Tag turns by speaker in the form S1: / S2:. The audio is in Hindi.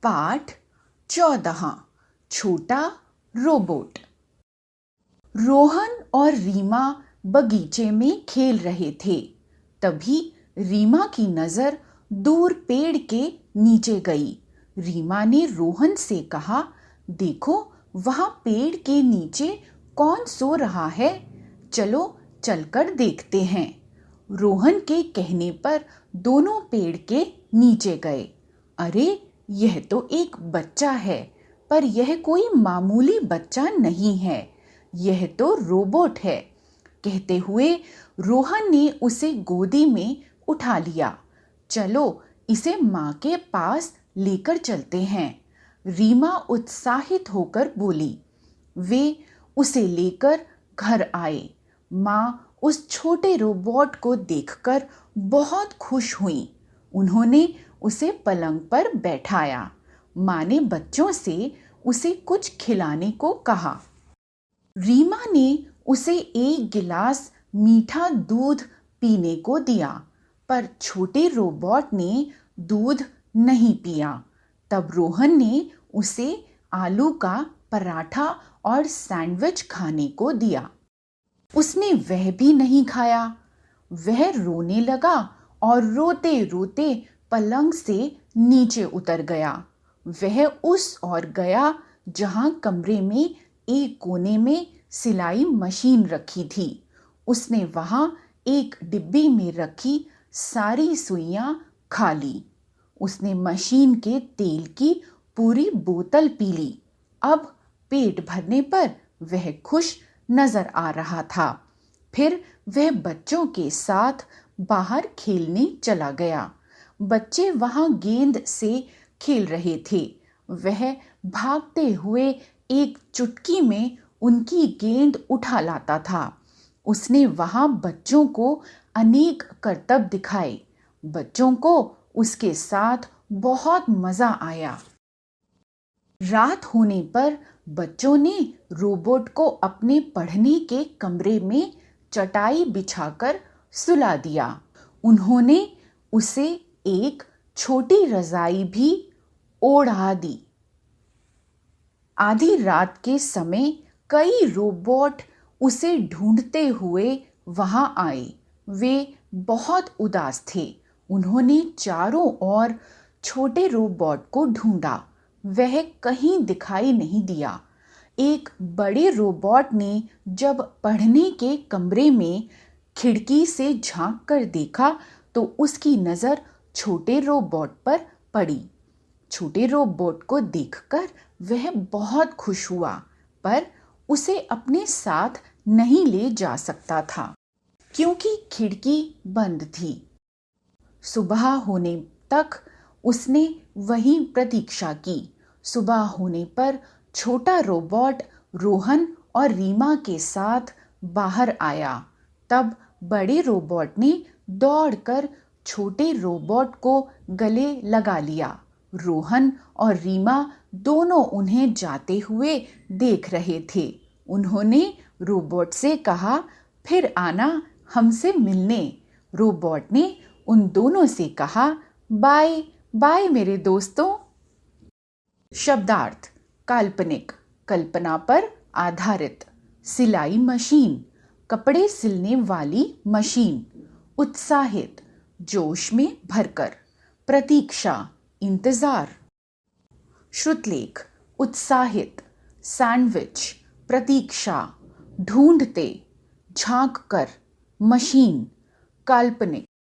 S1: पाठ 14 छोटा रोबोट। रोहन और रीमा बगीचे में खेल रहे थे। तभी रीमा की नजर दूर पेड़ के नीचे गई। रीमा ने रोहन से कहा, देखो वहां पेड़ के नीचे कौन सो रहा है, चलो चलकर देखते हैं। रोहन के कहने पर दोनों पेड़ के नीचे गए। अरे यह तो एक बच्चा है, पर यह कोई मामूली बच्चा नहीं है, यह तो रोबोट है। कहते हुए रोहन ने उसे गोदी में उठा लिया। चलो इसे माँ के पास लेकर चलते हैं, रीमा उत्साहित होकर बोली। वे उसे लेकर घर आए। माँ उस छोटे रोबोट को देखकर बहुत खुश हुई। उन्होंने उसे पलंग पर बैठाया। माँ ने बच्चों से उसे कुछ खिलाने को कहा। रीमा ने उसे एक गिलास मीठा दूध पीने को दिया, पर छोटे रोबोट ने दूध नहीं पिया। तब रोहन ने उसे आलू का पराठा और सैंडविच खाने को दिया। उसने वह भी नहीं खाया। वह रोने लगा और रोते रोते पलंग से नीचे उतर गया। वह उस ओर गया जहां कमरे में एक कोने में सिलाई मशीन रखी थी। उसने वहां एक डिब्बी में रखी सारी सुइयां खा ली। उसने मशीन के तेल की पूरी बोतल पी ली। अब पेट भरने पर वह खुश नजर आ रहा था। फिर वह बच्चों के साथ बाहर खेलने चला गया। बच्चे वहां गेंद से खेल रहे थे। वह भागते हुए एक चुटकी में उनकी गेंद उठा लाता था। उसने वहां बच्चों को अनेक करतब दिखाए। बच्चों को उसके साथ बहुत मजा आया। रात होने पर बच्चों ने रोबोट को अपने पढ़ने के कमरे में चटाई बिछाकर सुला दिया। उन्होंने उसे एक छोटी रजाई भी ओढ़ा दी। आधी रात के समय कई रोबोट उसे ढूंढते हुए वहां आए। वे बहुत उदास थे। उन्होंने चारों ओर छोटे रोबोट को ढूंढा, वह कहीं दिखाई नहीं दिया। एक बड़े रोबोट ने जब पढ़ने के कमरे में खिड़की से झांक कर देखा तो उसकी नज़र छोटे रोबोट पर पड़ी। छोटे रोबोट को देखकर वह बहुत खुश हुआ, पर उसे अपने साथ नहीं ले जा सकता था क्योंकि खिड़की बंद थी। सुबह होने तक उसने वहीं प्रतीक्षा की। सुबह होने पर छोटा रोबोट रोहन और रीमा के साथ बाहर आया। तब बड़े रोबोट ने दौड़कर छोटे रोबोट को गले लगा लिया। रोहन और रीमा दोनों उन्हें जाते हुए देख रहे थे। उन्होंने रोबोट से कहा, फिर आना हमसे मिलने। रोबोट ने उन दोनों से कहा, बाय बाय मेरे दोस्तों। शब्दार्थ: काल्पनिक, कल्पना पर आधारित। सिलाई मशीन, कपड़े सिलने वाली मशीन। उत्साहित, जोश में भरकर। प्रतीक्षा, इंतजार। श्रुतलेख: उत्साहित, सैंडविच, प्रतीक्षा, ढूंढते, झांक कर, मशीन। काल्पनिक,